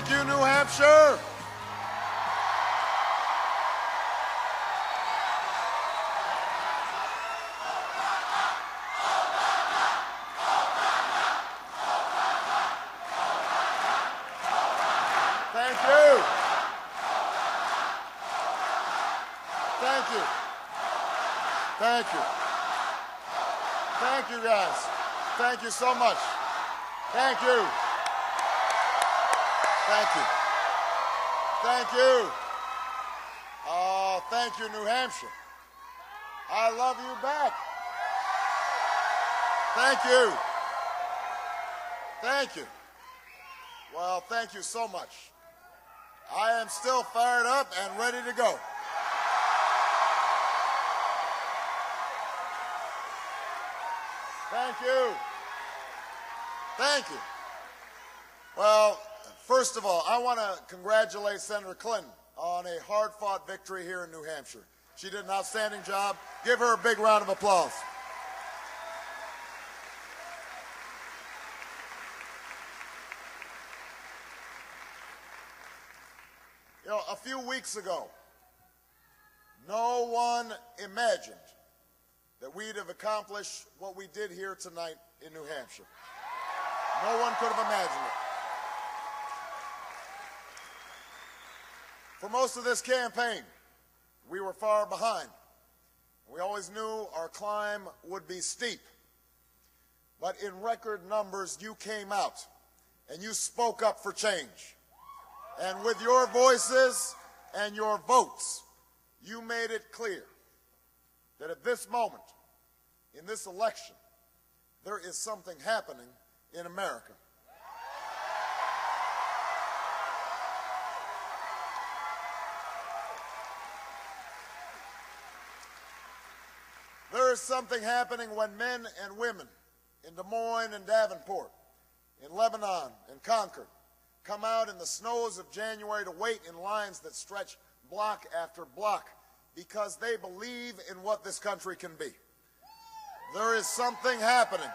Thank you, New Hampshire. Thank you. Thank you. Thank you. Thank you, guys. Thank you so much. Thank you. Thank you. Thank you. Oh, thank you, New Hampshire. I love you back. Thank you. Thank you. Well, thank you so much. I am still fired up and ready to go. Thank you. Thank you. Well, first of all, I want to congratulate Senator Clinton on a hard-fought victory here in New Hampshire. She did an outstanding job. Give her a big round of applause. You know, a few weeks ago, no one imagined that we'd have accomplished what we did here tonight in New Hampshire. No one could have imagined it. For most of this campaign, we were far behind. We always knew our climb would be steep. But in record numbers, you came out and you spoke up for change. And with your voices and your votes, you made it clear that at this moment, in this election, there is something happening in America. There is something happening when men and women in Des Moines and Davenport, in Lebanon and Concord, come out in the snows of January to wait in lines that stretch block after block because they believe in what this country can be. There is something happening.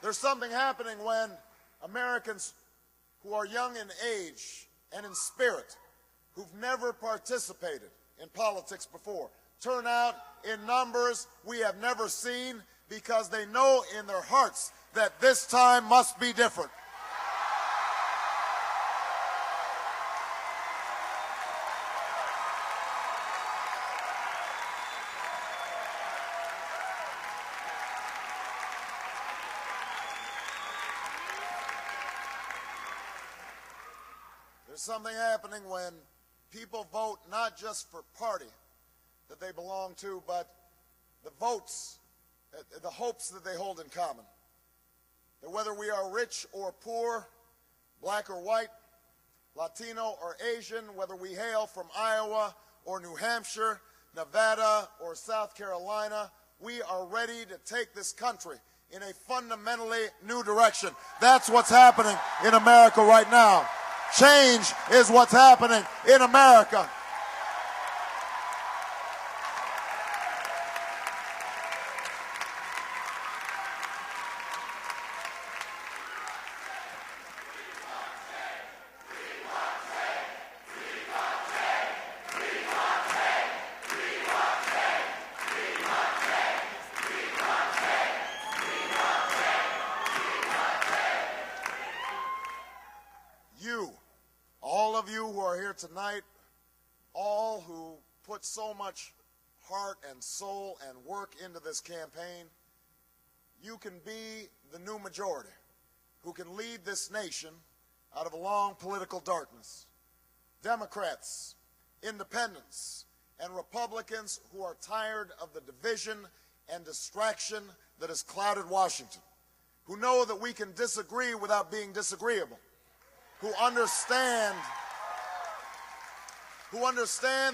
There's something happening when Americans who are young in age and in spirit, who've never participated in politics before, turn out in numbers we have never seen because they know in their hearts that this time must be different. There's something happening when people vote not just for party that they belong to, but the votes, the hopes that they hold in common. That whether we are rich or poor, black or white, Latino or Asian, whether we hail from Iowa or New Hampshire, Nevada or South Carolina, we are ready to take this country in a fundamentally new direction. That's what's happening in America right now. Change is what's happening in America. All of you who are here tonight, all who put so much heart and soul and work into this campaign, you can be the new majority who can lead this nation out of a long political darkness. Democrats, independents, and Republicans who are tired of the division and distraction that has clouded Washington, who know that we can disagree without being disagreeable, who understand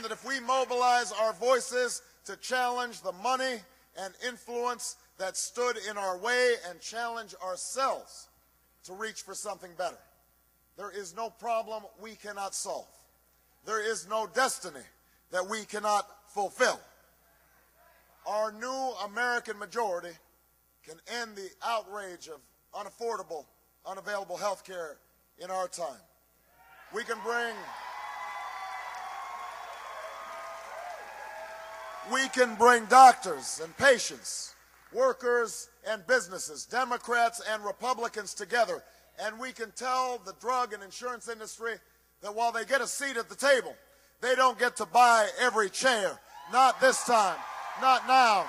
that if we mobilize our voices to challenge the money and influence that stood in our way and challenge ourselves to reach for something better, there is no problem we cannot solve. There is no destiny that we cannot fulfill. Our new American majority can end the outrage of unaffordable, unavailable health care in our time. We can bring doctors and patients, workers and businesses, Democrats and Republicans together, and we can tell the drug and insurance industry that while they get a seat at the table, they don't get to buy every chair. Not this time, not now.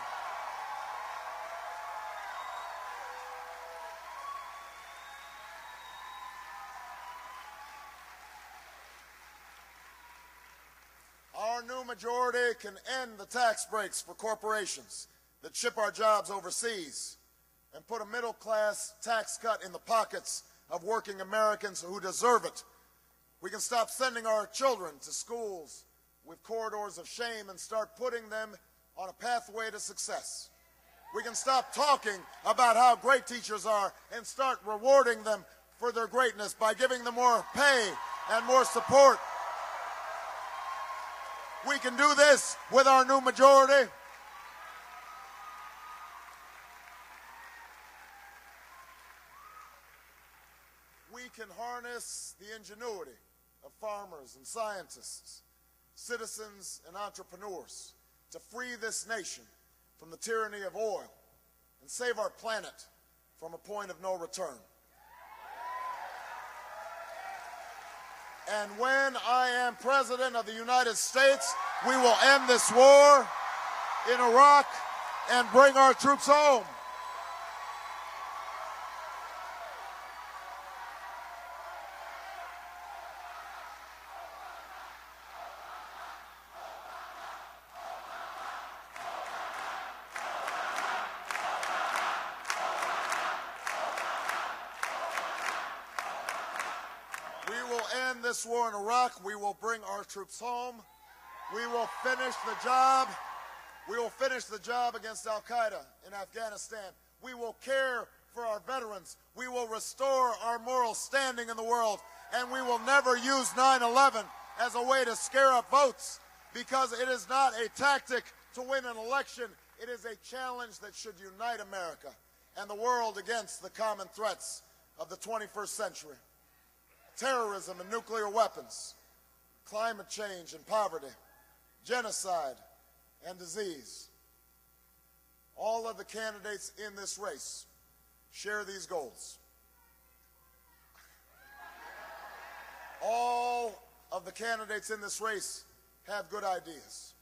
Our new majority can end the tax breaks for corporations that ship our jobs overseas and put a middle-class tax cut in the pockets of working Americans who deserve it. We can stop sending our children to schools with corridors of shame and start putting them on a pathway to success. We can stop talking about how great teachers are and start rewarding them for their greatness by giving them more pay and more support. We can do this with our new majority. We can harness the ingenuity of farmers and scientists, citizens and entrepreneurs to free this nation from the tyranny of oil and save our planet from a point of no return. And when I am President of the United States, we will end this war in Iraq and bring our troops home. We will end this war in Iraq. We will bring our troops home. We will finish the job. We will finish the job against Al-Qaeda in Afghanistan. We will care for our veterans. We will restore our moral standing in the world. And we will never use 9/11 as a way to scare up votes, because it is not a tactic to win an election. It is a challenge that should unite America and the world against the common threats of the 21st century. Terrorism and nuclear weapons, climate change and poverty, genocide and disease. All of the candidates in this race share these goals. All of the candidates in this race have good ideas.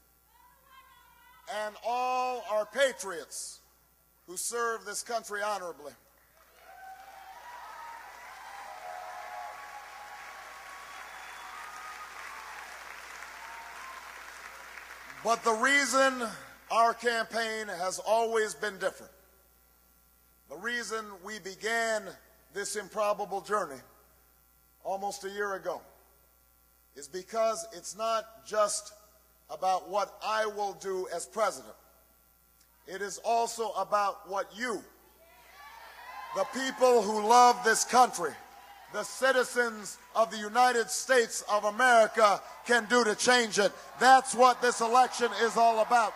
And all are patriots who serve this country honorably. But the reason our campaign has always been different, the reason we began this improbable journey almost a year ago, is because it's not just about what I will do as president. It is also about what you, the people who love this country, the citizens of the United States of America, can do to change it. That's what this election is all about.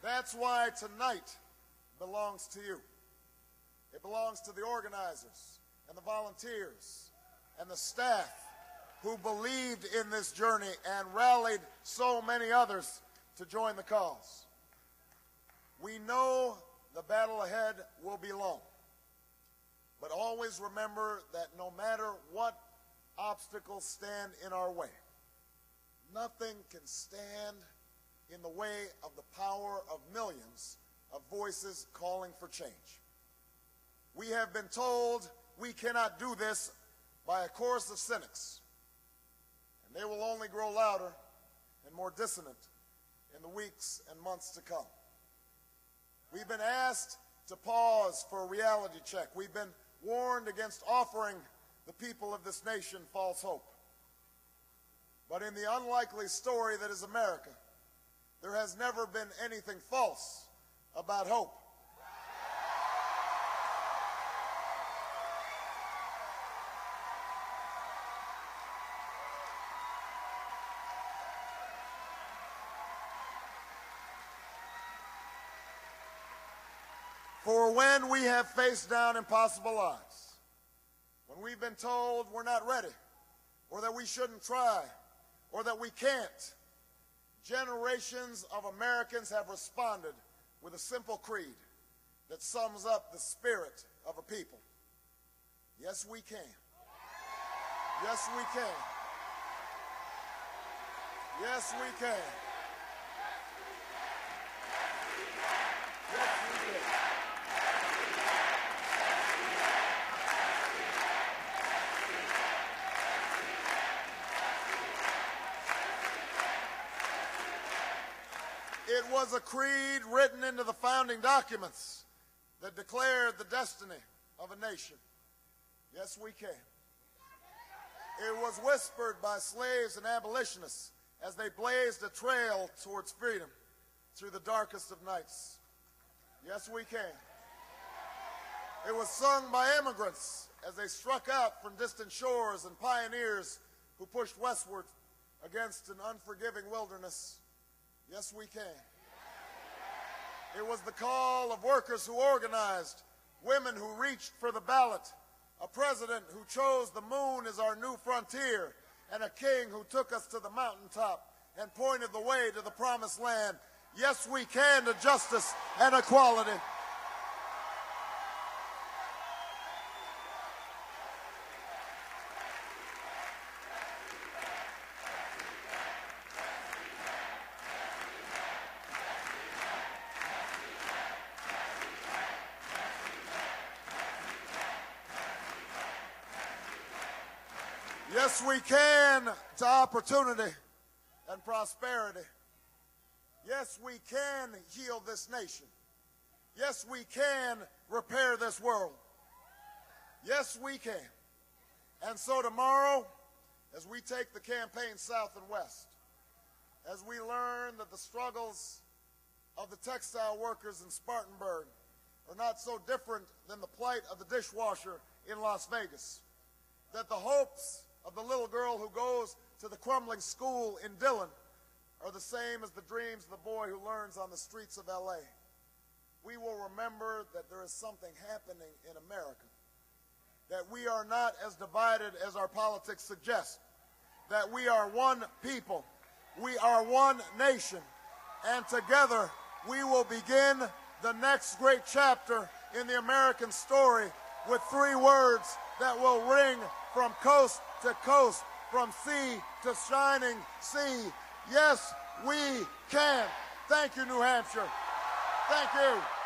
That's why tonight belongs to you. It belongs to the organizers and the volunteers and the staff who believed in this journey and rallied so many others to join the cause. We know the battle ahead will be long, but always remember that no matter what obstacles stand in our way, nothing can stand in the way of the power of millions of voices calling for change. We have been told we cannot do this by a chorus of cynics, and they will only grow louder and more dissonant in the weeks and months to come. We've been asked to pause for a reality check. We've been warned against offering the people of this nation false hope. But in the unlikely story that is America, there has never been anything false about hope. For when we have faced down impossible odds, when we've been told we're not ready, or that we shouldn't try, or that we can't, generations of Americans have responded with a simple creed that sums up the spirit of a people. Yes, we can. Yes, we can. Yes, we can. Yes, we can. It was a creed written into the founding documents that declared the destiny of a nation. Yes, we can. It was whispered by slaves and abolitionists as they blazed a trail towards freedom through the darkest of nights. Yes, we can. It was sung by immigrants as they struck out from distant shores and pioneers who pushed westward against an unforgiving wilderness. Yes, we can. It was the call of workers who organized, women who reached for the ballot, a president who chose the moon as our new frontier, and a king who took us to the mountaintop and pointed the way to the promised land. Yes, we can to justice and equality. Yes, we can to opportunity and prosperity. Yes, we can heal this nation. Yes, we can repair this world. Yes, we can. And so tomorrow, as we take the campaign south and west, as we learn that the struggles of the textile workers in Spartanburg are not so different than the plight of the dishwasher in Las Vegas, that the hopes of the little girl who goes to the crumbling school in Dillon are the same as the dreams of the boy who learns on the streets of L.A. We will remember that there is something happening in America, that we are not as divided as our politics suggest, that we are one people, we are one nation, and together we will begin the next great chapter in the American story with 3 words that will ring from coast to coast, from sea to shining sea. Yes, we can. Thank you, New Hampshire. Thank you.